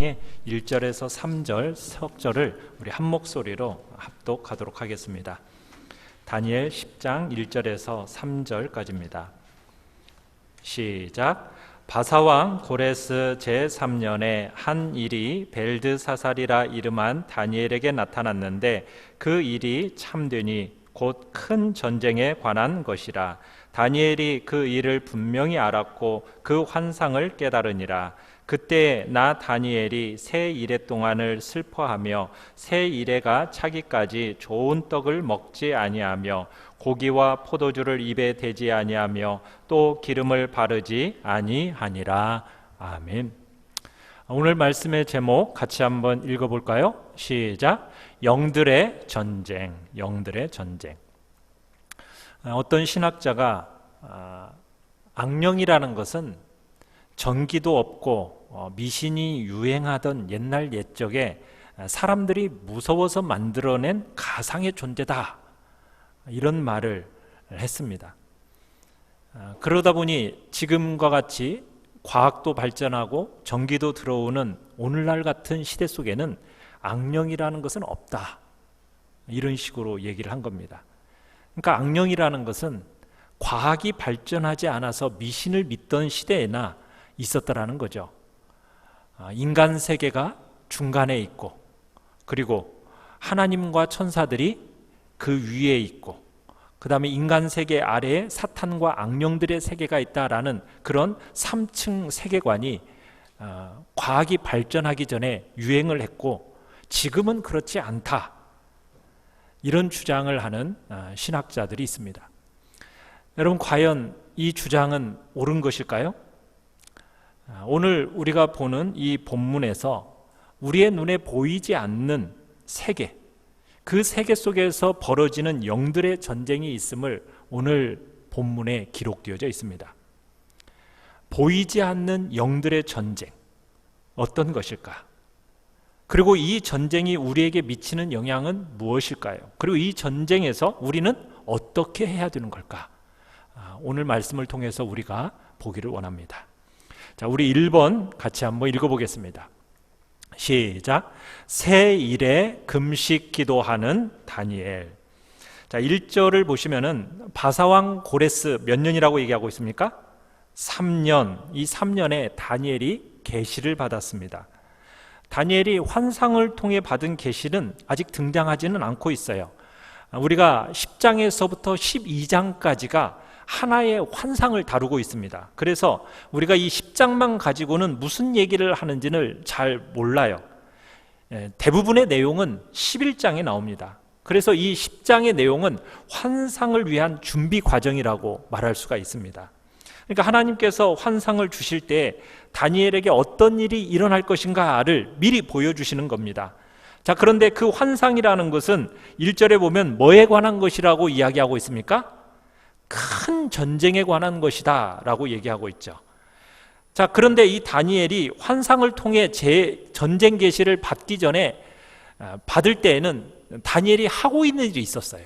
9장의 1절에서 3절 석절을 우리 한 목소리로 합독하도록 하겠습니다. 다니엘 10장 1절에서 3절까지입니다. 시작. 바사왕 고레스 제3년에 한 일이 벨드사살이라 이름한 다니엘에게 나타났는데 그 일이 참되니 곧 큰 전쟁에 관한 것이라. 다니엘이 그 일을 분명히 알았고 그 환상을 깨달으니라. 그때 나 다니엘이 새 이레 동안을 슬퍼하며 새 이레가 차기까지 좋은 떡을 먹지 아니하며 고기와 포도주를 입에 대지 아니하며 또 기름을 바르지 아니하니라. 아멘. 오늘 말씀의 제목 같이 한번 읽어볼까요? 시작. 영들의 전쟁. 영들의 전쟁. 어떤 신학자가 악령이라는 것은 전기도 없고 미신이 유행하던 옛날 옛적에 사람들이 무서워서 만들어낸 가상의 존재다, 이런 말을 했습니다. 그러다 보니 지금과 같이 과학도 발전하고 전기도 들어오는 오늘날 같은 시대 속에는 악령이라는 것은 없다, 이런 식으로 얘기를 한 겁니다. 그러니까 악령이라는 것은 과학이 발전하지 않아서 미신을 믿던 시대에나 있었다라는 거죠. 인간 세계가 중간에 있고, 그리고 하나님과 천사들이 그 위에 있고, 그 다음에 인간 세계 아래에 사탄과 악령들의 세계가 있다라는 그런 3층 세계관이 과학이 발전하기 전에 유행을 했고, 지금은 그렇지 않다, 이런 주장을 하는 신학자들이 있습니다. 여러분, 과연 이 주장은 옳은 것일까요? 오늘 우리가 보는 이 본문에서 우리의 눈에 보이지 않는 세계, 그 세계 속에서 벌어지는 영들의 전쟁이 있음을 오늘 본문에 기록되어져 있습니다. 보이지 않는 영들의 전쟁, 어떤 것일까? 그리고 이 전쟁이 우리에게 미치는 영향은 무엇일까요? 그리고 이 전쟁에서 우리는 어떻게 해야 되는 걸까? 오늘 말씀을 통해서 우리가 보기를 원합니다. 자, 우리 1번 같이 한번 읽어보겠습니다. 시작. 새 일에 금식 기도하는 다니엘. 자, 1절을 보시면은 바사왕 고레스 몇 년이라고 얘기하고 있습니까? 3년. 이 3년에 다니엘이 계시를 받았습니다. 다니엘이 환상을 통해 받은 계시는 아직 등장하지는 않고 있어요. 우리가 10장에서부터 12장까지가 하나의 환상을 다루고 있습니다. 그래서 우리가 이 10장만 가지고는 무슨 얘기를 하는지를 잘 몰라요. 대부분의 내용은 11장에 나옵니다. 그래서 이 10장의 내용은 환상을 위한 준비 과정이라고 말할 수가 있습니다. 그러니까 하나님께서 환상을 주실 때 다니엘에게 어떤 일이 일어날 것인가를 미리 보여주시는 겁니다. 자, 그런데 그 환상이라는 것은 1절에 보면 뭐에 관한 것이라고 이야기하고 있습니까? 큰 전쟁에 관한 것이다 라고 얘기하고 있죠. 자, 그런데 이 다니엘이 환상을 통해 전쟁 계시를 받기 전에 받을 때에는 다니엘이 하고 있는 일이 있었어요.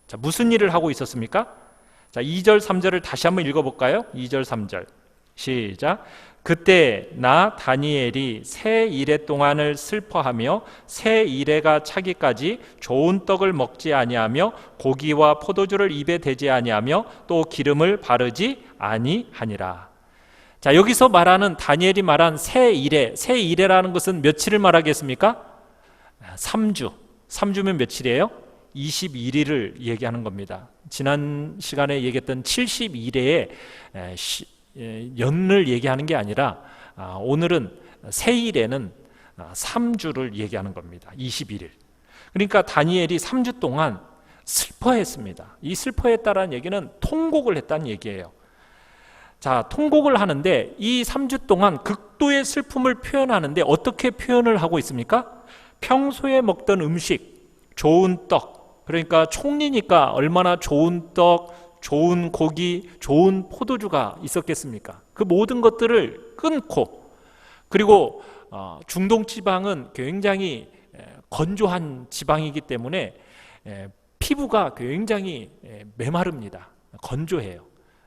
자, 무슨 일을 하고 있었습니까? 자, 2절 3절을 다시 한번 읽어볼까요? 2절 3절 시작. 그때 나 다니엘이 새 이레 동안을 슬퍼하며 새 이레가 차기까지 좋은 떡을 먹지 아니하며 고기와 포도주를 입에 대지 아니하며 또 기름을 바르지 아니하니라. 자, 여기서 말하는 다니엘이 말한 새 이레라는 것은 며칠을 말하겠습니까? 3주. 3주면 며칠이에요? 21일을 얘기하는 겁니다. 지난 시간에 얘기했던 72일의 연을 얘기하는 게 아니라 오늘은 새일에는 3주를 얘기하는 겁니다. 21일. 그러니까 다니엘이 3주 동안 슬퍼했습니다. 이 슬퍼했다라는 얘기는 통곡을 했다는 얘기예요. 자, 통곡을 하는데 이 3주 동안 극도의 슬픔을 표현하는데 어떻게 표현을 하고 있습니까? 평소에 먹던 음식, 좋은 떡, 그러니까 총리니까 얼마나 좋은 떡, 좋은 고기, 좋은 포도주가 있었겠습니까? 그 모든 것들을 끊고, 그리고 중동 지방은 굉장히 건조한 지방이기 때문에 피부가 굉장히 메마릅니다. 건조해요.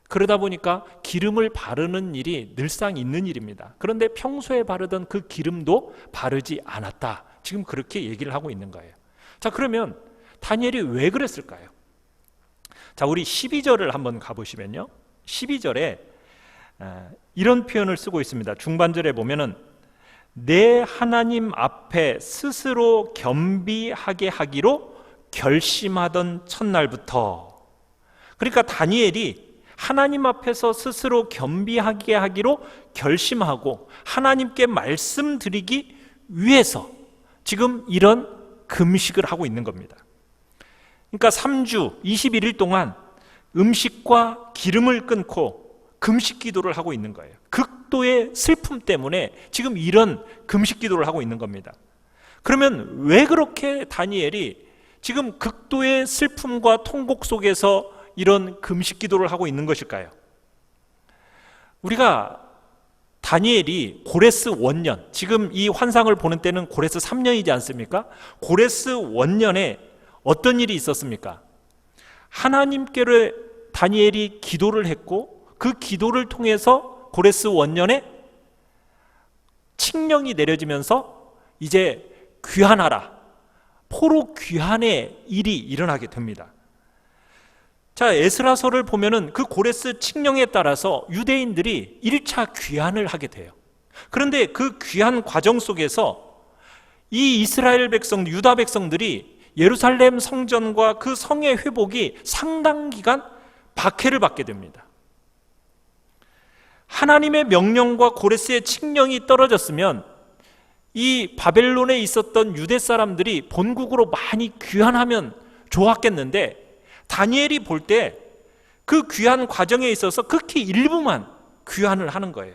그러다 보니까 기름을 바르는 일이 늘상 있는 일입니다. 그런데 평소에 바르던 그 기름도 바르지 않았다. 지금 그렇게 얘기를 하고 있는 거예요. 자, 그러면 다니엘이 왜 그랬을까요? 자, 우리 12절을 한번 가보시면요, 12절에 이런 표현을 쓰고 있습니다. 중반절에 보면은 내 하나님 앞에 스스로 겸비하게 하기로 결심하던 첫날부터, 그러니까 다니엘이 하나님 앞에서 스스로 겸비하게 하기로 결심하고 하나님께 말씀드리기 위해서 지금 이런 금식을 하고 있는 겁니다. 그러니까 3주 21일 동안 음식과 기름을 끊고 금식 기도를 하고 있는 거예요. 극도의 슬픔 때문에 지금 이런 금식 기도를 하고 있는 겁니다. 그러면 왜 그렇게 다니엘이 지금 극도의 슬픔과 통곡 속에서 이런 금식 기도를 하고 있는 것일까요? 우리가 다니엘이 고레스 원년, 지금 이 환상을 보는 때는 고레스 3년이지 않습니까? 고레스 원년에 어떤 일이 있었습니까? 하나님께로 다니엘이 기도를 했고 그 기도를 통해서 고레스 원년에 칙령이 내려지면서 이제 귀환하라, 포로 귀환의 일이 일어나게 됩니다. 자, 에스라서를 보면은 그 고레스 칙령에 따라서 유대인들이 1차 귀환을 하게 돼요. 그런데 그 귀환 과정 속에서 이 이스라엘 백성, 유다 백성들이 예루살렘 성전과 그 성의 회복이 상당 기간 박해를 받게 됩니다. 하나님의 명령과 고레스의 칙령이 떨어졌으면 이 바벨론에 있었던 유대 사람들이 본국으로 많이 귀환하면 좋았겠는데, 다니엘이 볼 때 그 귀환 과정에 있어서 극히 일부만 귀환을 하는 거예요.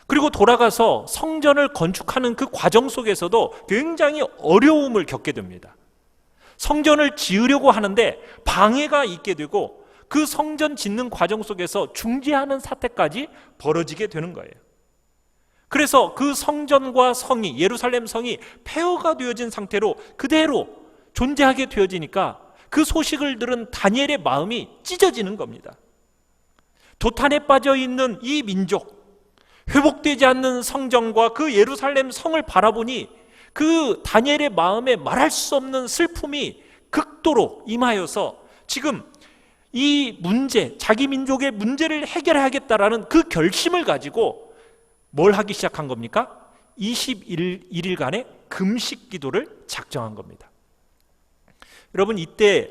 그리고 돌아가서 성전을 건축하는 그 과정 속에서도 굉장히 어려움을 겪게 됩니다. 성전을 지으려고 하는데 방해가 있게 되고 그 성전 짓는 과정 속에서 중지하는 사태까지 벌어지게 되는 거예요. 그래서 그 성전과 성이, 예루살렘 성이 폐허가 되어진 상태로 그대로 존재하게 되어지니까 그 소식을 들은 다니엘의 마음이 찢어지는 겁니다. 도탄에 빠져 있는 이 민족, 회복되지 않는 성전과 그 예루살렘 성을 바라보니 그 다니엘의 마음에 말할 수 없는 슬픔이 극도로 임하여서 지금 이 문제, 자기 민족의 문제를 해결해야겠다라는 그 결심을 가지고 뭘 하기 시작한 겁니까? 21일간의 금식 기도를 작정한 겁니다. 여러분, 이때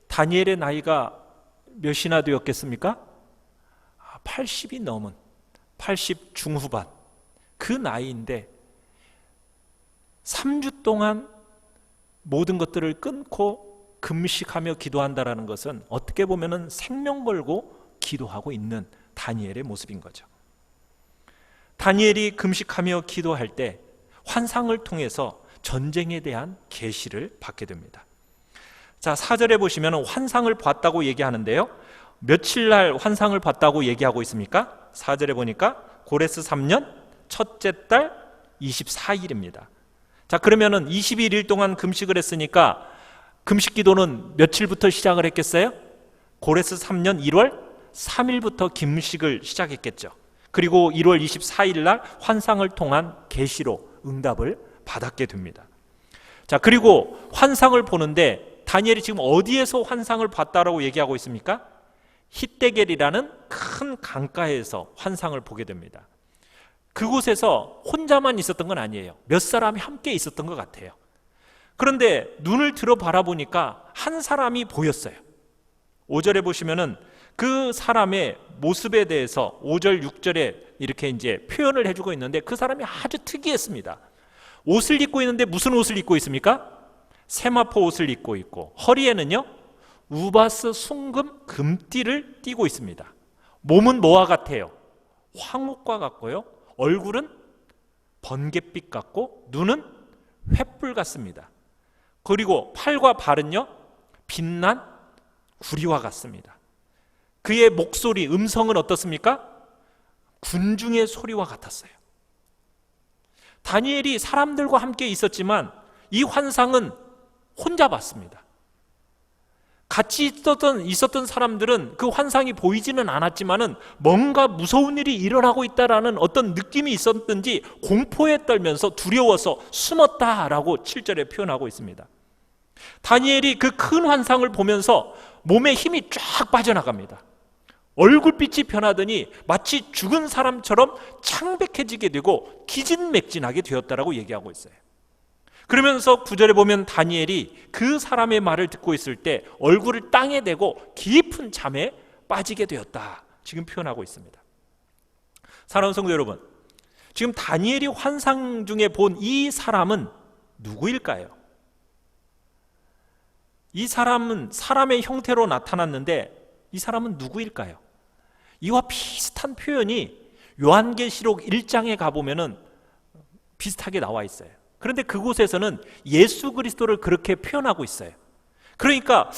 다니엘의 나이가 몇이나 되었겠습니까? 80이 넘은, 80 중후반 그 나이인데 3주 동안 모든 것들을 끊고 금식하며 기도한다라는 것은 어떻게 보면 생명 걸고 기도하고 있는 다니엘의 모습인 거죠. 다니엘이 금식하며 기도할 때 환상을 통해서 전쟁에 대한 계시를 받게 됩니다. 자, 4절에 보시면 환상을 봤다고 얘기하는데요, 며칠 날 환상을 봤다고 얘기하고 있습니까? 4절에 보니까 고레스 3년 첫째 달 24일입니다. 자, 그러면은 21일 동안 금식을 했으니까 금식 기도는 며칠부터 시작을 했겠어요? 고레스 3년 1월 3일부터 금식을 시작했겠죠. 그리고 1월 24일 날 환상을 통한 계시로 응답을 받았게 됩니다. 자, 그리고 환상을 보는데 다니엘이 지금 어디에서 환상을 봤다라고 얘기하고 있습니까? hit데겔이라는 큰 강가에서 환상을 보게 됩니다. 그곳에서 혼자만 있었던 건 아니에요. 몇 사람이 함께 있었던 것 같아요. 그런데 눈을 들어 바라보니까 한 사람이 보였어요. 5절에 보시면은 그 사람의 모습에 대해서 5절, 6절에 이렇게 이제 표현을 해주고 있는데 그 사람이 아주 특이했습니다. 옷을 입고 있는데 무슨 옷을 입고 있습니까? 세마포 옷을 입고 있고 허리에는요 우바스 순금 금띠를 띠고 있습니다. 몸은 뭐와 같아요? 황옥과 같고요, 얼굴은 번갯빛 같고 눈은 횃불 같습니다. 그리고 팔과 발은요 빛난 구리와 같습니다. 그의 목소리, 음성은 어떻습니까? 군중의 소리와 같았어요. 다니엘이 사람들과 함께 있었지만 이 환상은 혼자 봤습니다. 같이 있었던 사람들은 그 환상이 보이지는 않았지만은 뭔가 무서운 일이 일어나고 있다라는 어떤 느낌이 있었든지 공포에 떨면서 두려워서 숨었다라고 7절에 표현하고 있습니다. 다니엘이 그 큰 환상을 보면서 몸에 힘이 쫙 빠져나갑니다. 얼굴빛이 변하더니 마치 죽은 사람처럼 창백해지게 되고 기진맥진하게 되었다라고 얘기하고 있어요. 그러면서 9절에 보면 다니엘이 그 사람의 말을 듣고 있을 때 얼굴을 땅에 대고 깊은 잠에 빠지게 되었다, 지금 표현하고 있습니다. 사랑하는 성도 여러분, 지금 다니엘이 환상 중에 본 이 사람은 누구일까요? 이 사람은 사람의 형태로 나타났는데 이 사람은 누구일까요? 이와 비슷한 표현이 요한계시록 1장에 가보면은 비슷하게 나와 있어요. 그런데 그곳에서는 예수 그리스도를 그렇게 표현하고 있어요. 그러니까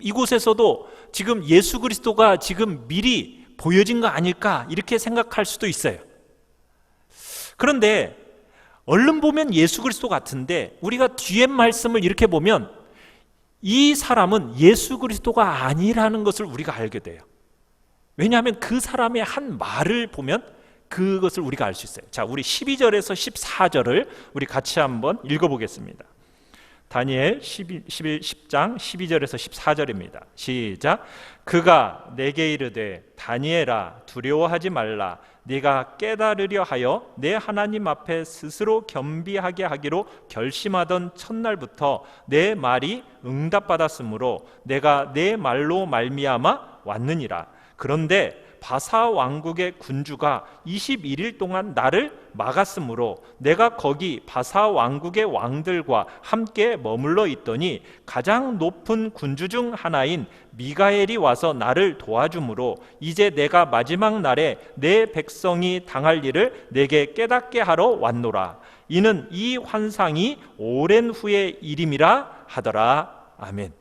이곳에서도 지금 예수 그리스도가 지금 미리 보여진 거 아닐까 이렇게 생각할 수도 있어요. 그런데 얼른 보면 예수 그리스도 같은데 우리가 뒤에 말씀을 이렇게 보면 이 사람은 예수 그리스도가 아니라는 것을 우리가 알게 돼요. 왜냐하면 그 사람의 한 말을 보면 그것을 우리가 알 수 있어요. 자, 우리 12절에서 14절을 우리 같이 한번 읽어보겠습니다. 다니엘 10장 12절에서 14절입니다. 시작. 그가 내게 이르되 다니엘아 두려워하지 말라. 네가 깨달으려 하여 내 하나님 앞에 스스로 겸비하게 하기로 결심하던 첫날부터 내 말이 응답받았으므로 내가 내 말로 말미암아 왔느니라. 그런데 바사 왕국의 군주가 21일 동안 나를 막았으므로 내가 거기 바사 왕국의 왕들과 함께 머물러 있더니 가장 높은 군주 중 하나인 미가엘이 와서 나를 도와주므로 이제 내가 마지막 날에 내 백성이 당할 일을 내게 깨닫게 하러 왔노라. 이는 이 환상이 오랜 후의 일임이라 하더라. 아멘.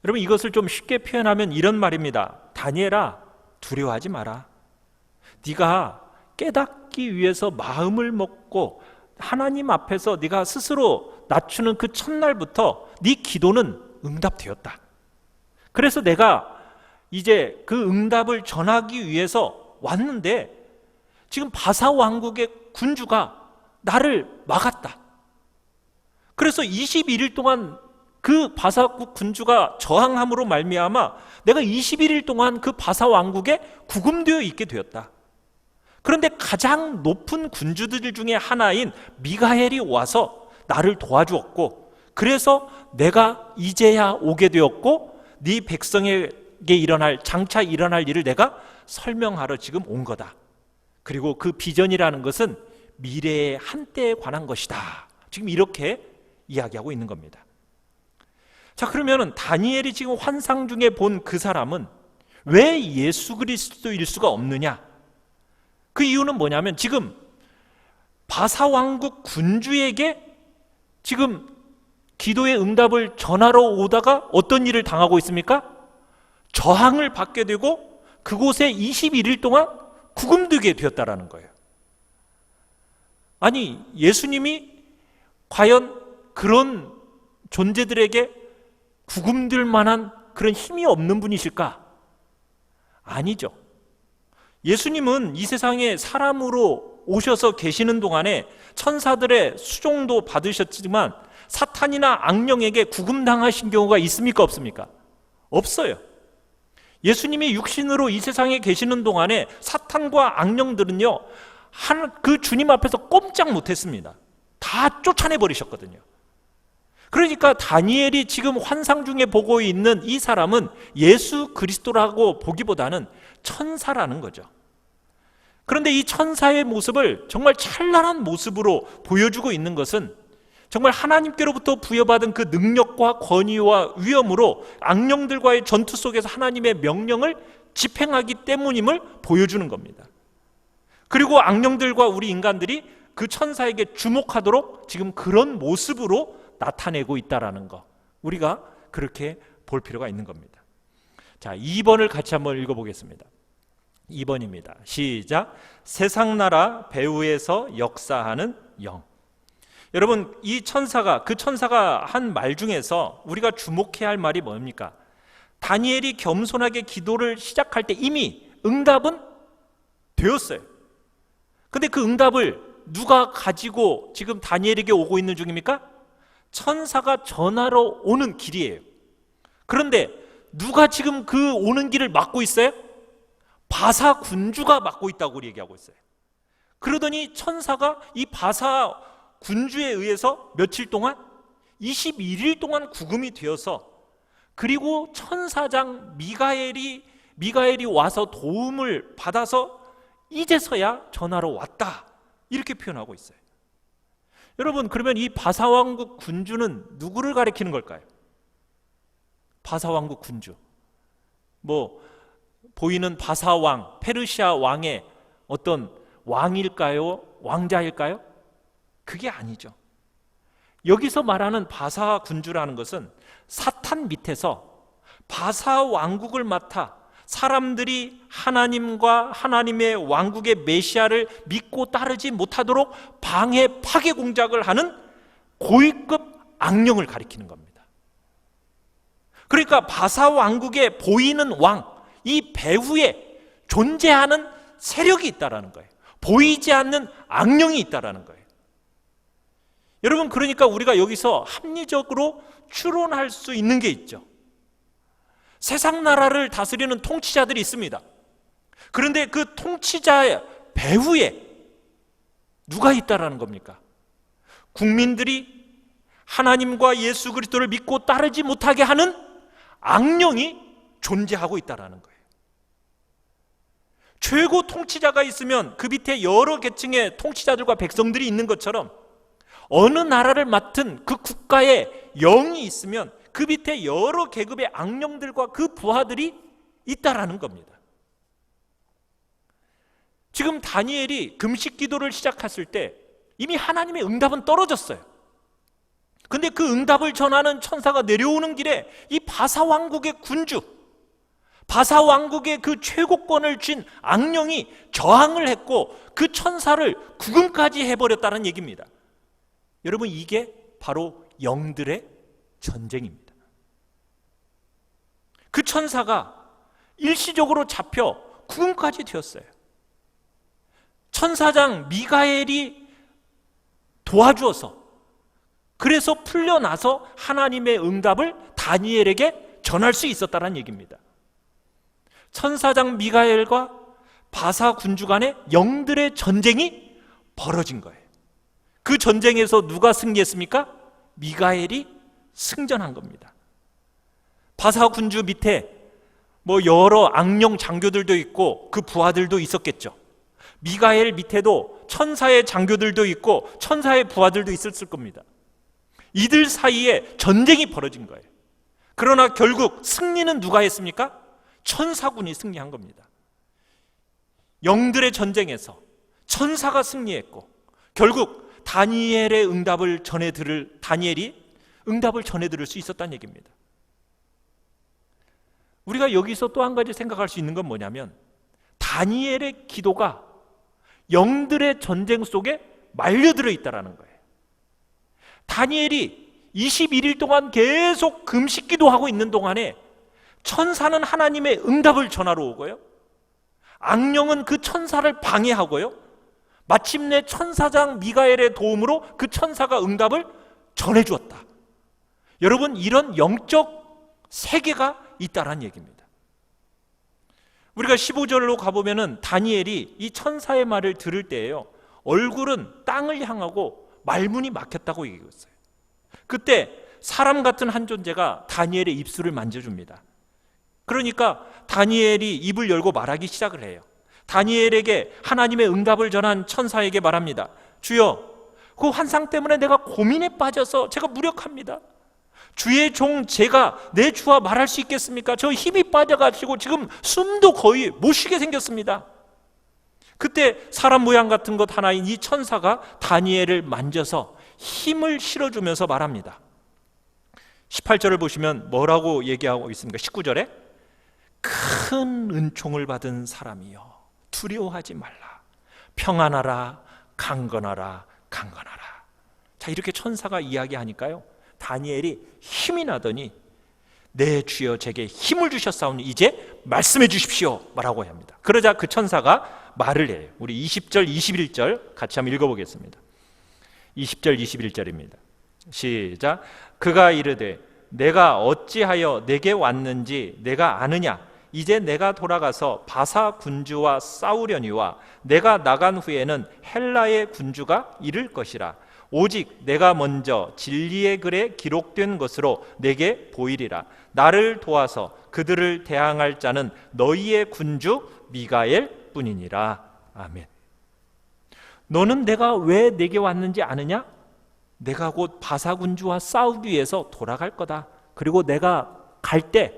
여러분, 이것을 좀 쉽게 표현하면 이런 말입니다. 다니엘아, 두려워하지 마라. 네가 깨닫기 위해서 마음을 먹고 하나님 앞에서 네가 스스로 낮추는 그 첫날부터 네 기도는 응답되었다. 그래서 내가 이제 그 응답을 전하기 위해서 왔는데 지금 바사 왕국의 군주가 나를 막았다. 그래서 21일 동안 그 바사국 군주가 저항함으로 말미암아 내가 21일 동안 그 바사 왕국에 구금되어 있게 되었다. 그런데 가장 높은 군주들 중에 하나인 미가엘이 와서 나를 도와주었고, 그래서 내가 이제야 오게 되었고 네 백성에게 장차 일어날 일을 내가 설명하러 지금 온 거다. 그리고 그 비전이라는 것은 미래의 한때에 관한 것이다. 지금 이렇게 이야기하고 있는 겁니다. 자, 그러면은 다니엘이 지금 환상 중에 본 그 사람은 왜 예수 그리스도일 수가 없느냐? 그 이유는 뭐냐면 지금 바사 왕국 군주에게 지금 기도의 응답을 전하러 오다가 어떤 일을 당하고 있습니까? 저항을 받게 되고 그곳에 21일 동안 구금되게 되었다라는 거예요. 아니, 예수님이 과연 그런 존재들에게 구금될 만한 그런 힘이 없는 분이실까? 아니죠. 예수님은 이 세상에 사람으로 오셔서 계시는 동안에 천사들의 수종도 받으셨지만 사탄이나 악령에게 구금당하신 경우가 있습니까? 없습니까? 없어요. 예수님이 육신으로 이 세상에 계시는 동안에 사탄과 악령들은요, 그 주님 앞에서 꼼짝 못했습니다. 다 쫓아내버리셨거든요. 그러니까 다니엘이 지금 환상 중에 보고 있는 이 사람은 예수 그리스도라고 보기보다는 천사라는 거죠. 그런데 이 천사의 모습을 정말 찬란한 모습으로 보여주고 있는 것은 정말 하나님께로부터 부여받은 그 능력과 권위와 위엄으로 악령들과의 전투 속에서 하나님의 명령을 집행하기 때문임을 보여주는 겁니다. 그리고 악령들과 우리 인간들이 그 천사에게 주목하도록 지금 그런 모습으로 나타내고 있다라는 거, 우리가 그렇게 볼 필요가 있는 겁니다. 자, 2번을 같이 한번 읽어보겠습니다. 2번입니다. 시작. 세상 나라 배후에서 역사하는 영. 여러분, 이 천사가, 그 천사가 한 말 중에서 우리가 주목해야 할 말이 뭡니까? 다니엘이 겸손하게 기도를 시작할 때 이미 응답은 되었어요. 근데 그 응답을 누가 가지고 지금 다니엘에게 오고 있는 중입니까? 천사가 전하러 오는 길이에요. 그런데 누가 지금 그 오는 길을 막고 있어요? 바사 군주가 막고 있다고 우리 얘기하고 있어요. 그러더니 천사가 이 바사 군주에 의해서 며칠 동안 21일 동안 구금이 되어서, 그리고 천사장 미가엘이 와서 도움을 받아서 이제서야 전하러 왔다, 이렇게 표현하고 있어요. 여러분, 그러면 이 바사왕국 군주는 누구를 가리키는 걸까요? 바사왕국 군주, 보이는 바사왕, 페르시아 왕의 어떤 왕일까요? 왕자일까요? 그게 아니죠. 여기서 말하는 바사 군주라는 것은 사탄 밑에서 바사 왕국을 맡아 사람들이 하나님과 하나님의 왕국의 메시아를 믿고 따르지 못하도록 방해 파괴 공작을 하는 고위급 악령을 가리키는 겁니다. 그러니까 바사 왕국에 보이는 왕, 이 배후에 존재하는 세력이 있다라는 거예요. 보이지 않는 악령이 있다라는 거예요. 여러분, 그러니까 우리가 여기서 합리적으로 추론할 수 있는 게 있죠. 세상 나라를 다스리는 통치자들이 있습니다. 그런데 그 통치자의 배후에 누가 있다라는 겁니까? 국민들이 하나님과 예수 그리스도를 믿고 따르지 못하게 하는 악령이 존재하고 있다라는 거예요. 최고 통치자가 있으면 그 밑에 여러 계층의 통치자들과 백성들이 있는 것처럼, 어느 나라를 맡은 그 국가의 영이 있으면 그 밑에 여러 계급의 악령들과 그 부하들이 있다라는 겁니다. 지금 다니엘이 금식 기도를 시작했을 때 이미 하나님의 응답은 떨어졌어요. 근데 그 응답을 전하는 천사가 내려오는 길에 이 바사 왕국의 군주, 바사 왕국의 그 최고권을 쥔 악령이 저항을 했고 그 천사를 구금까지 해버렸다는 얘기입니다. 여러분, 이게 바로 영들의 전쟁입니다. 그 천사가 일시적으로 잡혀 구금까지 되었어요. 천사장 미가엘이 도와주어서, 그래서 풀려나서 하나님의 응답을 다니엘에게 전할 수 있었다는 얘기입니다. 천사장 미가엘과 바사 군주 간의 영들의 전쟁이 벌어진 거예요. 그 전쟁에서 누가 승리했습니까? 미가엘이 승전한 겁니다. 바사 군주 밑에 여러 악령 장교들도 있고 그 부하들도 있었겠죠. 미가엘 밑에도 천사의 장교들도 있고 천사의 부하들도 있었을 겁니다. 이들 사이에 전쟁이 벌어진 거예요. 그러나 결국 승리는 누가 했습니까? 천사군이 승리한 겁니다. 영들의 전쟁에서 천사가 승리했고, 결국 다니엘이 응답을 전해 들을 수 있었다는 얘기입니다. 우리가 여기서 또 한 가지 생각할 수 있는 건 뭐냐면, 다니엘의 기도가 영들의 전쟁 속에 말려들어 있다는 거예요. 다니엘이 21일 동안 계속 금식 기도하고 있는 동안에 천사는 하나님의 응답을 전하러 오고요, 악령은 그 천사를 방해하고요, 마침내 천사장 미가엘의 도움으로 그 천사가 응답을 전해주었다. 여러분, 이런 영적 세계가 있다라는 얘기입니다. 우리가 15절로 가보면은 다니엘이 이 천사의 말을 들을 때에요, 얼굴은 땅을 향하고 말문이 막혔다고 얘기했어요. 그때 사람 같은 한 존재가 다니엘의 입술을 만져줍니다. 그러니까 다니엘이 입을 열고 말하기 시작을 해요. 다니엘에게 하나님의 응답을 전한 천사에게 말합니다. 주여, 그 환상 때문에 내가 고민에 빠져서 제가 무력합니다. 주의 종 제가 내 주와 말할 수 있겠습니까? 저 힘이 빠져가지고 지금 숨도 거의 못 쉬게 생겼습니다. 그때 사람 모양 같은 것 하나인 이 천사가 다니엘을 만져서 힘을 실어주면서 말합니다. 18절을 보시면 뭐라고 얘기하고 있습니까? 19절에 큰 은총을 받은 사람이여, 두려워하지 말라. 평안하라, 강건하라, 강건하라. 자, 자, 이렇게 천사가 이야기하니까요, 다니엘이 힘이 나더니 내 주여 제게 힘을 주셨사오니 이제 말씀해 주십시오 라고 합니다. 그러자 그 천사가 말을 해요. 우리 20절 21절 같이 한번 읽어보겠습니다. 20절 21절입니다. 시작. 그가 이르되 내가 어찌하여 내게 왔는지 내가 아느냐? 이제 내가 돌아가서 바사 군주와 싸우려니와 내가 나간 후에는 헬라의 군주가 이를 것이라. 오직 내가 먼저 진리의 글에 기록된 것으로 내게 보이리라. 나를 도와서 그들을 대항할 자는 너희의 군주 미가엘 뿐이니라. 아멘. 너는 내가 왜 내게 왔는지 아느냐? 내가 곧 바사 군주와 싸우기 위해서 돌아갈 거다. 그리고 내가 갈 때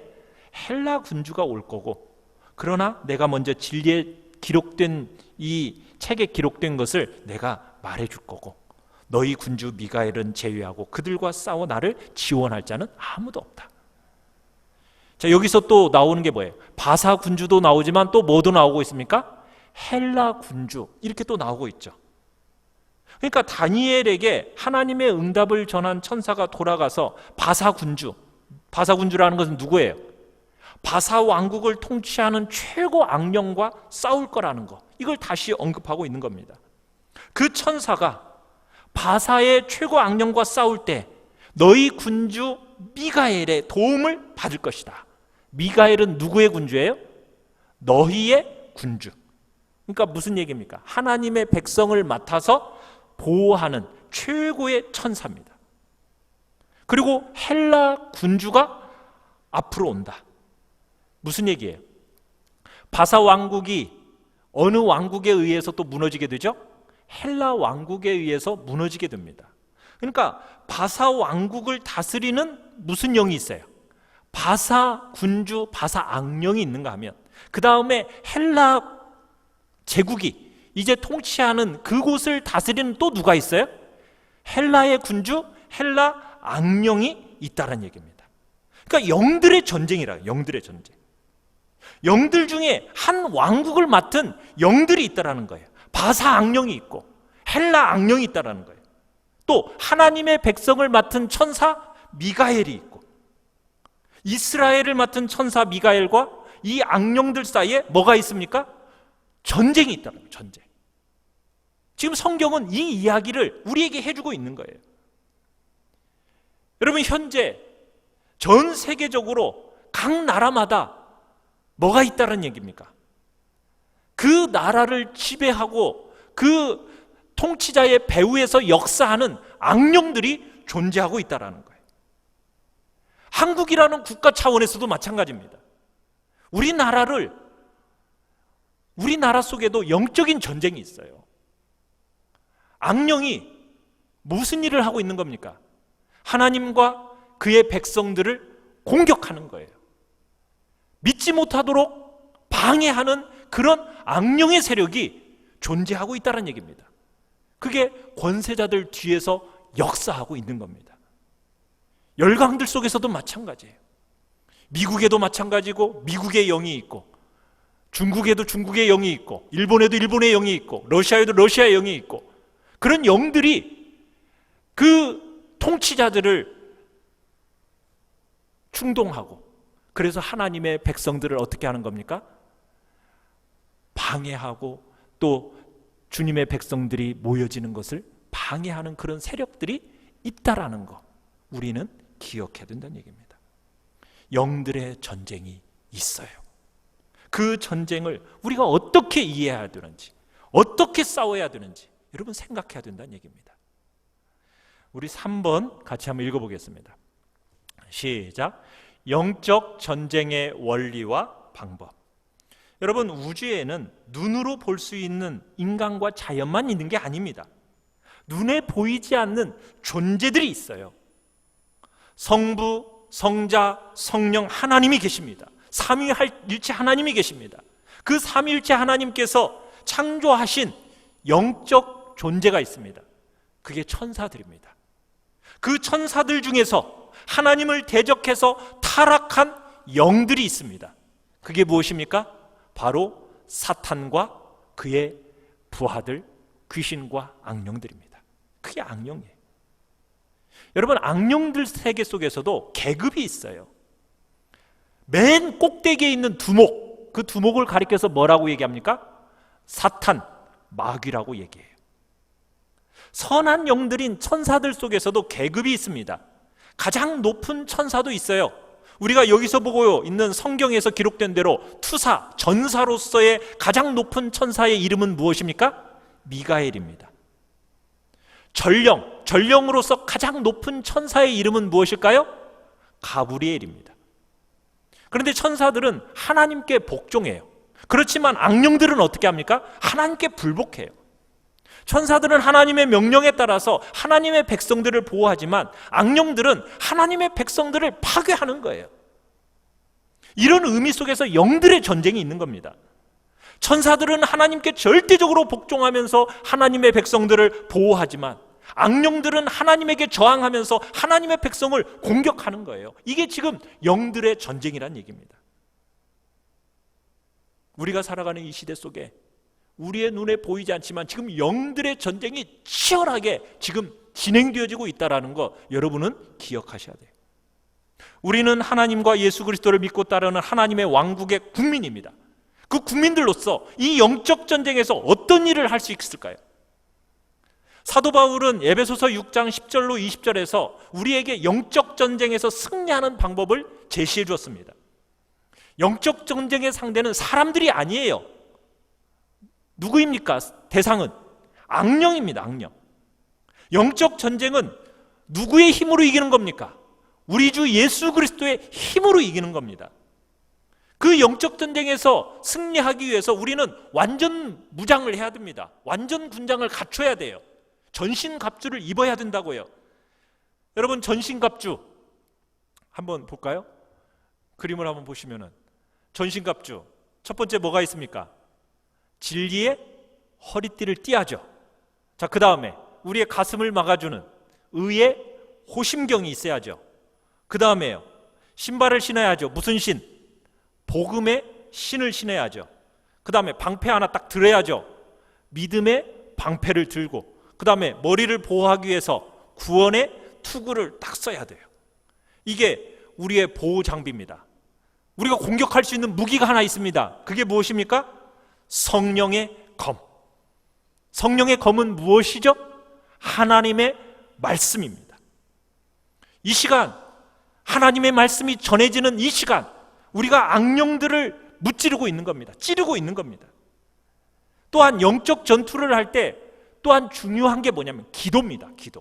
헬라 군주가 올 거고, 그러나 내가 먼저 진리에 기록된 이 책에 기록된 것을 내가 말해 줄 거고, 너희 군주 미가엘은 제외하고 그들과 싸워 나를 지원할 자는 아무도 없다. 자, 여기서 또 나오는 게 뭐예요? 바사 군주도 나오지만 또 뭐도 나오고 있습니까? 헬라 군주, 이렇게 또 나오고 있죠. 그러니까 다니엘에게 하나님의 응답을 전한 천사가 돌아가서 바사 군주라는 것은 누구예요? 바사 왕국을 통치하는 최고 악령과 싸울 거라는 거, 이걸 다시 언급하고 있는 겁니다. 그 천사가 바사의 최고 악령과 싸울 때 너희 군주 미가엘의 도움을 받을 것이다. 미가엘은 누구의 군주예요? 너희의 군주. 그러니까 무슨 얘기입니까? 하나님의 백성을 맡아서 보호하는 최고의 천사입니다. 그리고 헬라 군주가 앞으로 온다. 무슨 얘기예요? 바사 왕국이 어느 왕국에 의해서 또 무너지게 되죠? 헬라 왕국에 의해서 무너지게 됩니다. 그러니까 바사 왕국을 다스리는 무슨 영이 있어요? 바사 군주, 바사 악령이 있는가 하면, 그 다음에 헬라 제국이 이제 통치하는 그곳을 다스리는 또 누가 있어요? 헬라의 군주, 헬라 악령이 있다는 얘기입니다. 그러니까 영들의 전쟁이라요. 영들의 전쟁. 영들 중에 한 왕국을 맡은 영들이 있다라는 거예요. 바사 악령이 있고 헬라 악령이 있다라는 거예요. 또 하나님의 백성을 맡은 천사 미가엘이 있고, 이스라엘을 맡은 천사 미가엘과 이 악령들 사이에 뭐가 있습니까? 전쟁이 있다는 거예요. 전쟁. 지금 성경은 이 이야기를 우리에게 해주고 있는 거예요. 여러분, 현재 전 세계적으로 각 나라마다 뭐가 있다는 얘기입니까? 그 나라를 지배하고 그 통치자의 배후에서 역사하는 악령들이 존재하고 있다는 거예요. 한국이라는 국가 차원에서도 마찬가지입니다. 우리나라 속에도 영적인 전쟁이 있어요. 악령이 무슨 일을 하고 있는 겁니까? 하나님과 그의 백성들을 공격하는 거예요. 믿지 못하도록 방해하는 그런 악령의 세력이 존재하고 있다는 얘기입니다. 그게 권세자들 뒤에서 역사하고 있는 겁니다. 열강들 속에서도 마찬가지예요. 미국에도 마찬가지고, 미국의 영이 있고, 중국에도 중국의 영이 있고, 일본에도 일본의 영이 있고, 러시아에도 러시아의 영이 있고, 그런 영들이 그 통치자들을 충동하고, 그래서 하나님의 백성들을 어떻게 하는 겁니까? 방해하고, 또 주님의 백성들이 모여지는 것을 방해하는 그런 세력들이 있다라는 거, 우리는 기억해야 된다는 얘기입니다. 영들의 전쟁이 있어요. 그 전쟁을 우리가 어떻게 이해해야 되는지, 어떻게 싸워야 되는지 여러분 생각해야 된다는 얘기입니다. 우리 3번 같이 한번 읽어보겠습니다. 시작. 영적 전쟁의 원리와 방법. 여러분, 우주에는 눈으로 볼 수 있는 인간과 자연만 있는 게 아닙니다. 눈에 보이지 않는 존재들이 있어요. 성부, 성자, 성령 하나님이 계십니다. 삼위일체 하나님이 계십니다. 그 삼위일체 하나님께서 창조하신 영적 존재가 있습니다. 그게 천사들입니다. 그 천사들 중에서 하나님을 대적해서 타락한 영들이 있습니다. 그게 무엇입니까? 바로 사탄과 그의 부하들, 귀신과 악령들입니다. 그게 악령이에요. 여러분, 악령들 세계 속에서도 계급이 있어요. 맨 꼭대기에 있는 두목, 그 두목을 가리켜서 뭐라고 얘기합니까? 사탄, 마귀라고 얘기해요. 선한 영들인 천사들 속에서도 계급이 있습니다. 가장 높은 천사도 있어요. 우리가 여기서 보고 있는 성경에서 기록된 대로 투사, 전사로서의 가장 높은 천사의 이름은 무엇입니까? 미가엘입니다. 전령으로서 가장 높은 천사의 이름은 무엇일까요? 가브리엘입니다. 그런데 천사들은 하나님께 복종해요. 그렇지만 악령들은 어떻게 합니까? 하나님께 불복해요. 천사들은 하나님의 명령에 따라서 하나님의 백성들을 보호하지만 악령들은 하나님의 백성들을 파괴하는 거예요. 이런 의미 속에서 영들의 전쟁이 있는 겁니다. 천사들은 하나님께 절대적으로 복종하면서 하나님의 백성들을 보호하지만 악령들은 하나님에게 저항하면서 하나님의 백성을 공격하는 거예요. 이게 지금 영들의 전쟁이란 얘기입니다. 우리가 살아가는 이 시대 속에 우리의 눈에 보이지 않지만 지금 영들의 전쟁이 치열하게 지금 진행되어지고 있다는 거 여러분은 기억하셔야 돼요. 우리는 하나님과 예수 그리스도를 믿고 따르는 하나님의 왕국의 국민입니다. 그 국민들로서 이 영적 전쟁에서 어떤 일을 할 수 있을까요? 사도 바울은 에베소서 6장 10절로 20절에서 우리에게 영적 전쟁에서 승리하는 방법을 제시해 주었습니다. 영적 전쟁의 상대는 사람들이 아니에요. 누구입니까? 대상은 악령입니다. 악령. 영적 전쟁은 누구의 힘으로 이기는 겁니까? 우리 주 예수 그리스도의 힘으로 이기는 겁니다. 그 영적 전쟁에서 승리하기 위해서 우리는 완전 무장을 해야 됩니다. 완전 군장을 갖춰야 돼요. 전신갑주를 입어야 된다고요. 여러분, 전신갑주 한번 볼까요? 그림을 한번 보시면은 전신갑주 첫 번째 뭐가 있습니까? 진리의 허리띠를 띠야죠. 자, 그 다음에 우리의 가슴을 막아주는 의의 호심경이 있어야죠. 그 다음에요, 신발을 신어야죠. 무슨 신? 복음의 신을 신어야죠. 그 다음에 방패 하나 딱 들어야죠. 믿음의 방패를 들고, 그 다음에 머리를 보호하기 위해서 구원의 투구를 딱 써야 돼요. 이게 우리의 보호 장비입니다. 우리가 공격할 수 있는 무기가 하나 있습니다. 그게 무엇입니까? 성령의 검. 성령의 검은 무엇이죠? 하나님의 말씀입니다. 이 시간, 하나님의 말씀이 전해지는 이 시간, 우리가 악령들을 무찌르고 있는 겁니다. 찌르고 있는 겁니다. 또한 영적 전투를 할 때 또한 중요한 게 뭐냐면 기도입니다. 기도.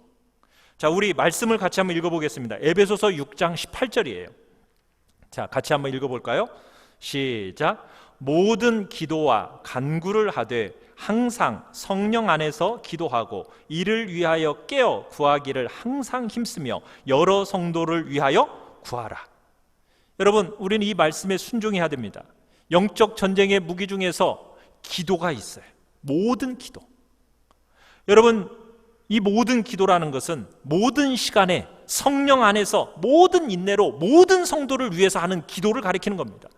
자, 우리 말씀을 같이 한번 읽어보겠습니다. 에베소서 6장 18절이에요. 자, 같이 한번 읽어볼까요? 시작. 모든 기도와 간구를 하되 항상 성령 안에서 기도하고 이를 위하여 깨어 구하기를 항상 힘쓰며 여러 성도를 위하여 구하라. 여러분, 우리는 이 말씀에 순종해야 됩니다. 영적 전쟁의 무기 중에서 기도가 있어요. 모든 기도. 여러분, 이 모든 기도라는 것은 모든 시간에 성령 안에서 모든 인내로 모든 성도를 위해서 하는 기도를 가리키는 겁니다.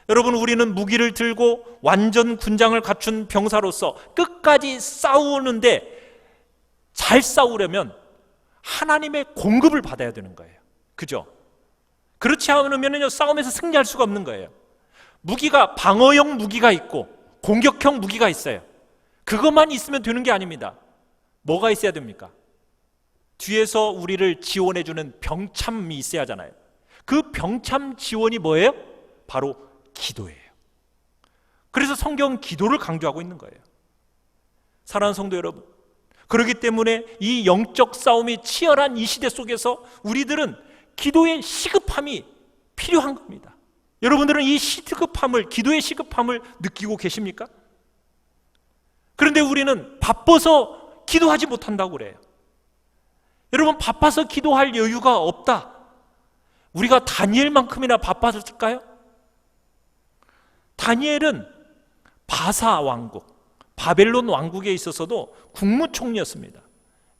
여러분, 우리는 무기를 들고 완전 군장을 갖춘 병사로서 끝까지 싸우는데 잘 싸우려면 하나님의 공급을 받아야 되는 거예요. 그죠? 그렇지 않으면 싸움에서 승리할 수가 없는 거예요. 무기가 방어형 무기가 있고 공격형 무기가 있어요. 그것만 있으면 되는 게 아닙니다. 뭐가 있어야 됩니까? 뒤에서 우리를 지원해주는 병참이 있어야 하잖아요. 그 병참 지원이 뭐예요? 바로 기도예요. 그래서 성경은 기도를 강조하고 있는 거예요. 사랑하는 성도 여러분, 그렇기 때문에 이 영적 싸움이 치열한 이 시대 속에서 우리들은 기도의 시급함이 필요한 겁니다. 여러분들은 이 시급함을, 기도의 시급함을 느끼고 계십니까? 그런데 우리는 바빠서 기도하지 못한다고 그래요. 여러분, 바빠서 기도할 여유가 없다. 우리가 다니엘만큼이나 바빴을까요? 다니엘은 바사 왕국, 바벨론 왕국에 있어서도 국무총리였습니다.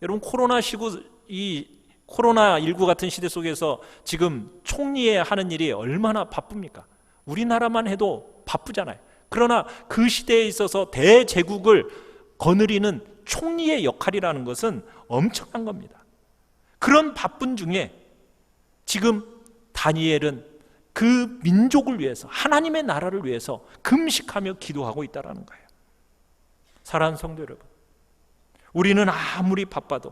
여러분, 코로나19 같은 시대 속에서 지금 총리에 하는 일이 얼마나 바쁩니까? 우리나라만 해도 바쁘잖아요. 그러나 그 시대에 있어서 대제국을 거느리는 총리의 역할이라는 것은 엄청난 겁니다. 그런 바쁜 중에 지금 다니엘은 그 민족을 위해서, 하나님의 나라를 위해서 금식하며 기도하고 있다는 거예요. 사랑하는 성도 여러분, 우리는 아무리 바빠도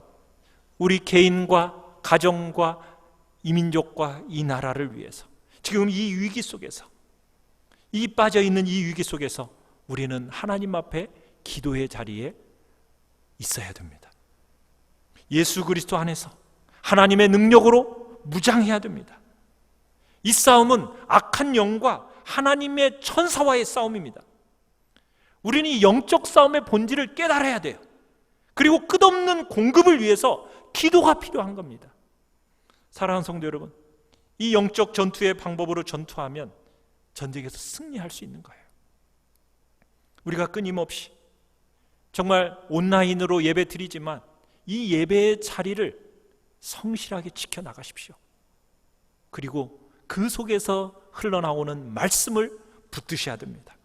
우리 개인과 가정과 이 민족과 이 나라를 위해서 지금 이 위기 속에서, 이 빠져있는 이 위기 속에서 우리는 하나님 앞에 기도의 자리에 있어야 됩니다. 예수 그리스도 안에서 하나님의 능력으로 무장해야 됩니다. 이 싸움은 악한 영과 하나님의 천사와의 싸움입니다. 우리는 이 영적 싸움의 본질을 깨달아야 돼요. 그리고 끝없는 공급을 위해서 기도가 필요한 겁니다. 사랑하는 성도 여러분, 이 영적 전투의 방법으로 전투하면 전쟁에서 승리할 수 있는 거예요. 우리가 끊임없이 정말 온라인으로 예배 드리지만 이 예배의 자리를 성실하게 지켜나가십시오. 그리고 그 속에서 흘러나오는 말씀을 붙드셔야 됩니다.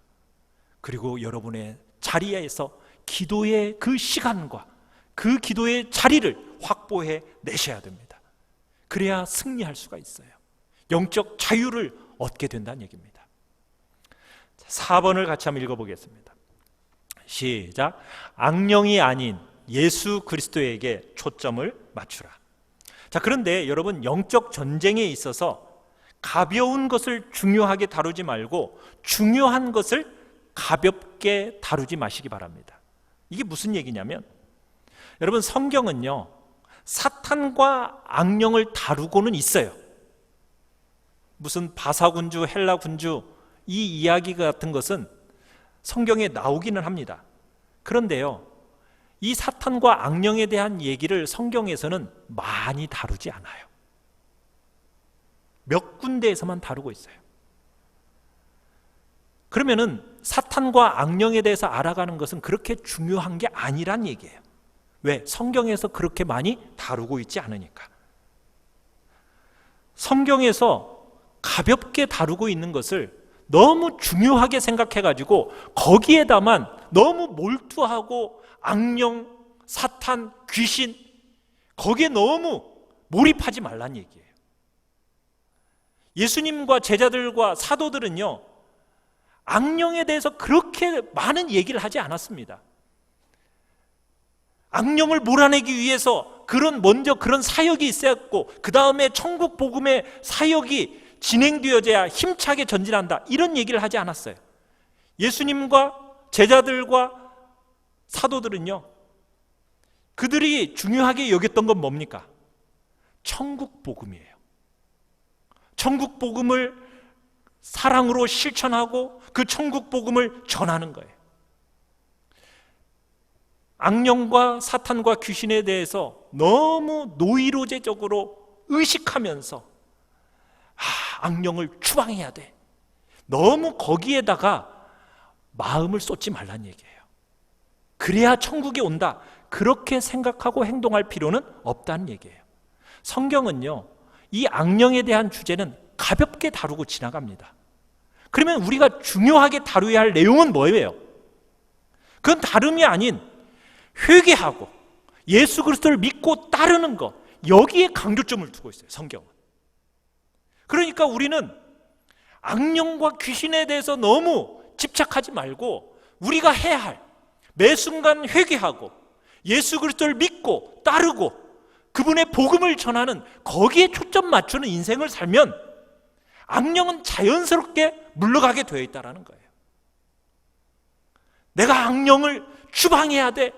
그리고 여러분의 자리에서 기도의 그 시간과 그 기도의 자리를 확보해 내셔야 됩니다. 그래야 승리할 수가 있어요. 영적 자유를 얻게 된다는 얘기입니다. 4번을 같이 한번 읽어보겠습니다. 시작. 악령이 아닌 예수 그리스도에게 초점을 맞추라. 자, 그런데 여러분, 영적 전쟁에 있어서 가벼운 것을 중요하게 다루지 말고 중요한 것을 가볍게 다루지 마시기 바랍니다. 이게 무슨 얘기냐면, 여러분, 성경은요 사탄과 악령을 다루고는 있어요. 무슨 바사군주, 헬라군주 이 이야기 같은 것은 성경에 나오기는 합니다. 그런데요, 이 사탄과 악령에 대한 얘기를 성경에서는 많이 다루지 않아요. 몇 군데에서만 다루고 있어요. 그러면은 사탄과 악령에 대해서 알아가는 것은 그렇게 중요한 게 아니란 얘기예요. 왜? 성경에서 그렇게 많이 다루고 있지 않으니까. 성경에서 가볍게 다루고 있는 것을 너무 중요하게 생각해가지고 거기에다만 너무 몰두하고 악령, 사탄, 귀신 거기에 너무 몰입하지 말란 얘기예요. 예수님과 제자들과 사도들은요 악령에 대해서 그렇게 많은 얘기를 하지 않았습니다. 악령을 몰아내기 위해서 먼저 그런 사역이 있었고 그 다음에 천국 복음의 사역이 진행되어져야 힘차게 전진한다, 이런 얘기를 하지 않았어요. 예수님과 제자들과 사도들은요 그들이 중요하게 여겼던 건 뭡니까? 천국 복음이에요. 천국 복음을 사랑으로 실천하고 그 천국 복음을 전하는 거예요. 악령과 사탄과 귀신에 대해서 너무 노이로제적으로 의식하면서 악령을 추방해야 돼, 너무 거기에다가 마음을 쏟지 말란 얘기예요. 그래야 천국에 온다, 그렇게 생각하고 행동할 필요는 없다는 얘기예요. 성경은요 이 악령에 대한 주제는 가볍게 다루고 지나갑니다. 그러면 우리가 중요하게 다루어야 할 내용은 뭐예요? 그건 다름이 아닌 회개하고 예수 그리스도를 믿고 따르는 것, 여기에 강조점을 두고 있어요, 성경은. 그러니까 우리는 악령과 귀신에 대해서 너무 집착하지 말고 우리가 해야 할, 매 순간 회개하고 예수 그리스도를 믿고 따르고 그분의 복음을 전하는 거기에 초점 맞추는 인생을 살면 악령은 자연스럽게 물러가게 되어 있다는 거예요. 내가 악령을 추방해야 돼,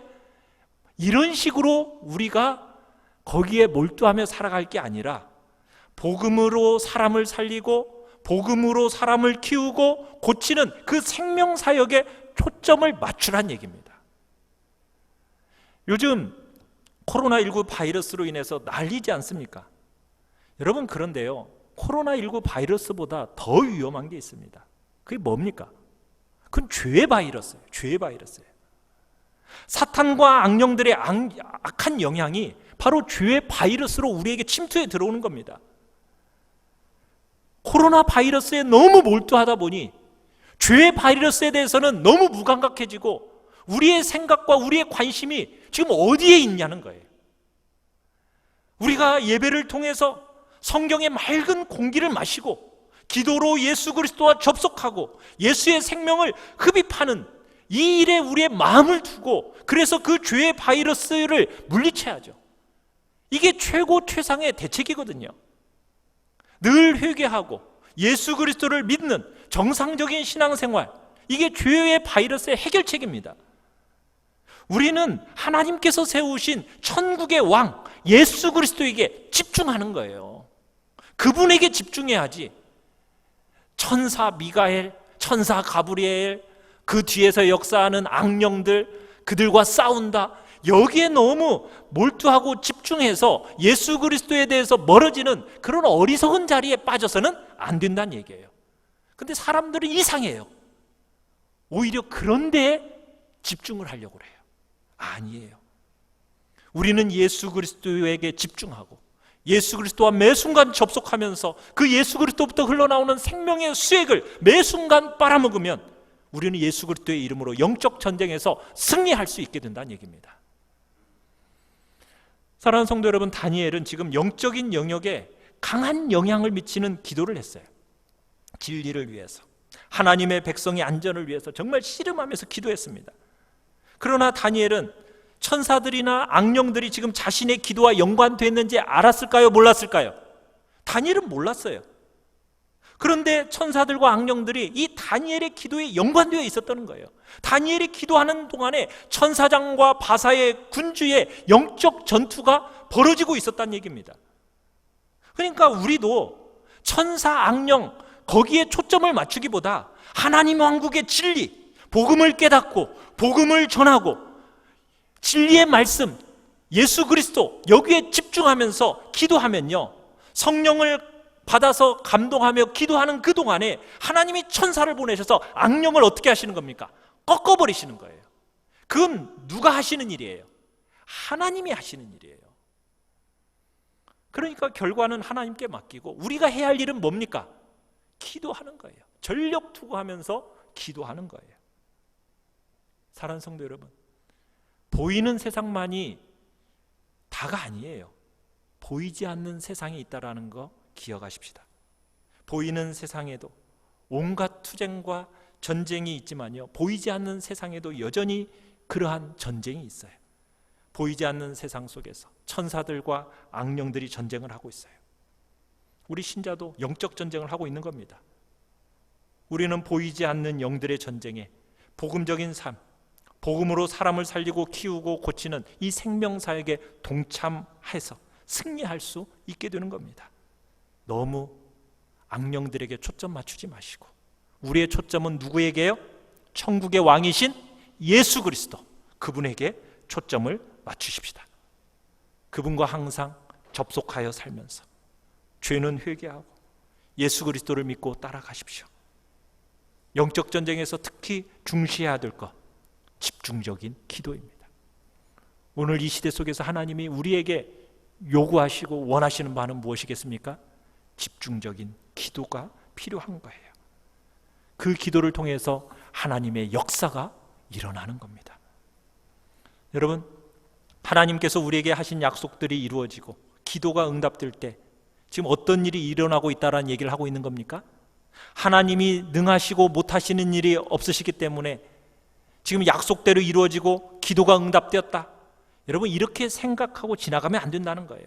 이런 식으로 우리가 거기에 몰두하며 살아갈 게 아니라 복음으로 사람을 살리고 복음으로 사람을 키우고 고치는 그 생명사역에 초점을 맞추란 얘기입니다. 요즘 코로나19 바이러스로 인해서 난리지 않습니까? 여러분, 그런데요 코로나19 바이러스보다 더 위험한 게 있습니다. 그게 뭡니까? 그건 죄의 바이러스예요. 죄의 바이러스예요. 사탄과 악령들의 악한 영향이 바로 죄의 바이러스로 우리에게 침투해 들어오는 겁니다. 코로나 바이러스에 너무 몰두하다 보니 죄의 바이러스에 대해서는 너무 무감각해지고 우리의 생각과 우리의 관심이 지금 어디에 있냐는 거예요. 우리가 예배를 통해서 성경의 맑은 공기를 마시고 기도로 예수 그리스도와 접속하고 예수의 생명을 흡입하는 이 일에 우리의 마음을 두고, 그래서 그 죄의 바이러스를 물리쳐야죠. 이게 최고 최상의 대책이거든요. 늘 회개하고 예수 그리스도를 믿는 정상적인 신앙생활, 이게 죄의 바이러스의 해결책입니다. 우리는 하나님께서 세우신 천국의 왕 예수 그리스도에게 집중하는 거예요. 그분에게 집중해야지 천사 미가엘, 천사 가브리엘, 그 뒤에서 역사하는 악령들, 그들과 싸운다, 여기에 너무 몰두하고 집중해서 예수 그리스도에 대해서 멀어지는 그런 어리석은 자리에 빠져서는 안 된다는 얘기예요. 근데 사람들은 이상해요. 오히려 그런 데에 집중을 하려고 그래요. 아니에요. 우리는 예수 그리스도에게 집중하고 예수 그리스도와 매 순간 접속하면서 그 예수 그리스도부터 흘러나오는 생명의 수액을 매 순간 빨아먹으면 우리는 예수 그리스도의 이름으로 영적 전쟁에서 승리할 수 있게 된다는 얘기입니다. 사랑하는 성도 여러분, 다니엘은 지금 영적인 영역에 강한 영향을 미치는 기도를 했어요. 진리를 위해서, 하나님의 백성의 안전을 위해서 정말 씨름하면서 기도했습니다. 그러나 다니엘은 천사들이나 악령들이 지금 자신의 기도와 연관됐는지 알았을까요? 몰랐을까요? 다니엘은 몰랐어요. 그런데 천사들과 악령들이 이 다니엘의 기도에 연관되어 있었다는 거예요. 다니엘이 기도하는 동안에 천사장과 바사의 군주의 영적 전투가 벌어지고 있었다는 얘기입니다. 그러니까 우리도 천사, 악령 거기에 초점을 맞추기보다 하나님 왕국의 진리, 복음을 깨닫고 복음을 전하고 진리의 말씀, 예수 그리스도, 여기에 집중하면서 기도하면요, 성령을 받아서 감동하며 기도하는 그 동안에 하나님이 천사를 보내셔서 악령을 어떻게 하시는 겁니까? 꺾어버리시는 거예요. 그건 누가 하시는 일이에요? 하나님이 하시는 일이에요. 그러니까 결과는 하나님께 맡기고 우리가 해야 할 일은 뭡니까? 기도하는 거예요. 전력 투구하면서 기도하는 거예요. 사랑하는 성도 여러분, 보이는 세상만이 다가 아니에요. 보이지 않는 세상이 있다는 거 기억하십시다. 보이는 세상에도 온갖 투쟁과 전쟁이 있지만요, 보이지 않는 세상에도 여전히 그러한 전쟁이 있어요. 보이지 않는 세상 속에서 천사들과 악령들이 전쟁을 하고 있어요. 우리 신자도 영적 전쟁을 하고 있는 겁니다. 우리는 보이지 않는 영들의 전쟁에 복음적인 삶, 복음으로 사람을 살리고 키우고 고치는 이 생명사역에 동참해서 승리할 수 있게 되는 겁니다. 너무 악령들에게 초점 맞추지 마시고 우리의 초점은 누구에게요? 천국의 왕이신 예수 그리스도, 그분에게 초점을 맞추십시다. 그분과 항상 접속하여 살면서 죄는 회개하고 예수 그리스도를 믿고 따라가십시오. 영적 전쟁에서 특히 중시해야 될 것, 집중적인 기도입니다. 오늘 이 시대 속에서 하나님이 우리에게 요구하시고 원하시는 바는 무엇이겠습니까? 집중적인 기도가 필요한 거예요. 그 기도를 통해서 하나님의 역사가 일어나는 겁니다. 여러분, 하나님께서 우리에게 하신 약속들이 이루어지고 기도가 응답될 때 지금 어떤 일이 일어나고 있다는 얘기를 하고 있는 겁니까? 하나님이 능하시고 못하시는 일이 없으시기 때문에 지금 약속대로 이루어지고 기도가 응답되었다, 여러분 이렇게 생각하고 지나가면 안 된다는 거예요.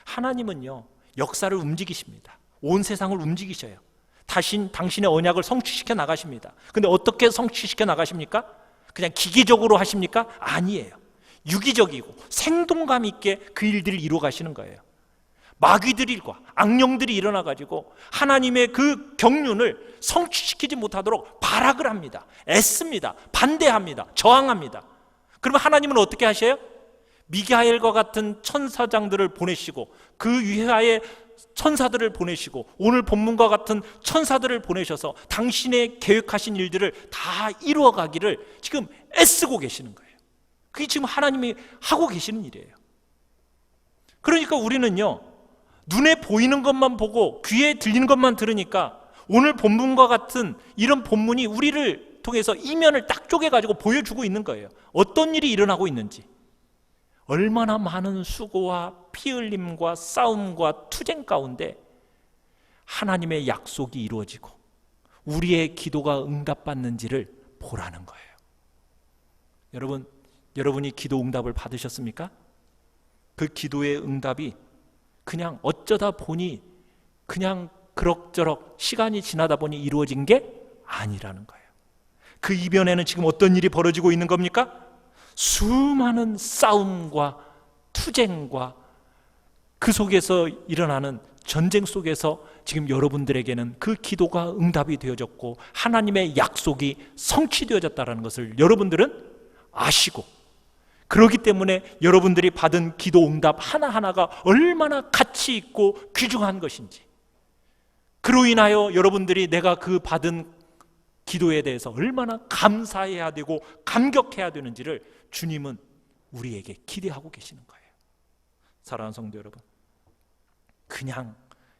하나님은요, 역사를 움직이십니다. 온 세상을 움직이셔요. 당신의 언약을 성취시켜 나가십니다. 근데 어떻게 성취시켜 나가십니까? 그냥 기계적으로 하십니까? 아니에요. 유기적이고 생동감 있게 그 일들을 이루어 가시는 거예요. 마귀들과 악령들이 일어나가지고 하나님의 그 경륜을 성취시키지 못하도록 발악을 합니다. 애씁니다. 반대합니다. 저항합니다. 그러면 하나님은 어떻게 하셔요? 미가엘과 같은 천사장들을 보내시고 그 위하의 천사들을 보내시고 오늘 본문과 같은 천사들을 보내셔서 당신의 계획하신 일들을 다 이루어가기를 지금 애쓰고 계시는 거예요. 그게 지금 하나님이 하고 계시는 일이에요. 그러니까 우리는요, 눈에 보이는 것만 보고 귀에 들리는 것만 들으니까 오늘 본문과 같은 이런 본문이 우리를 통해서 이면을 딱 쪼개가지고 보여주고 있는 거예요. 어떤 일이 일어나고 있는지, 얼마나 많은 수고와 피 흘림과 싸움과 투쟁 가운데 하나님의 약속이 이루어지고 우리의 기도가 응답받는지를 보라는 거예요. 여러분이 기도 응답을 받으셨습니까? 그 기도의 응답이 그냥 어쩌다 보니 그냥 그럭저럭 시간이 지나다 보니 이루어진 게 아니라는 거예요. 그 이변에는 지금 어떤 일이 벌어지고 있는 겁니까? 수많은 싸움과 투쟁과 그 속에서 일어나는 전쟁 속에서 지금 여러분들에게는 그 기도가 응답이 되어졌고 하나님의 약속이 성취되어졌다는 것을 여러분들은 아시고, 그렇기 때문에 여러분들이 받은 기도 응답 하나하나가 얼마나 가치 있고 귀중한 것인지, 그로 인하여 여러분들이 내가 그 받은 기도에 대해서 얼마나 감사해야 되고 감격해야 되는지를 주님은 우리에게 기대하고 계시는 거예요. 사랑하는 성도 여러분, 그냥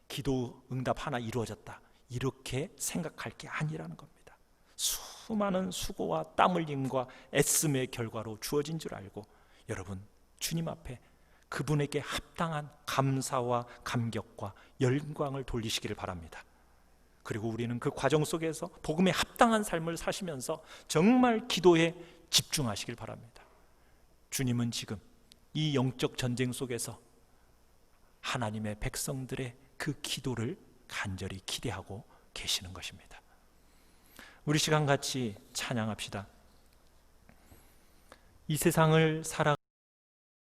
기도 응답 하나 이루어졌다 이렇게 생각할 게 아니라는 겁니다. 수많은 수고와 땀 흘림과 애씀의 결과로 주어진 줄 알고 여러분 주님 앞에 그분에게 합당한 감사와 감격과 영광을 돌리시기를 바랍니다. 그리고 우리는 그 과정 속에서 복음에 합당한 삶을 사시면서 정말 기도에 집중하시길 바랍니다. 주님은 지금 이 영적 전쟁 속에서 하나님의 백성들의 그 기도를 간절히 기대하고 계시는 것입니다. 우리 시간 같이 찬양합시다. 이 세상을 살아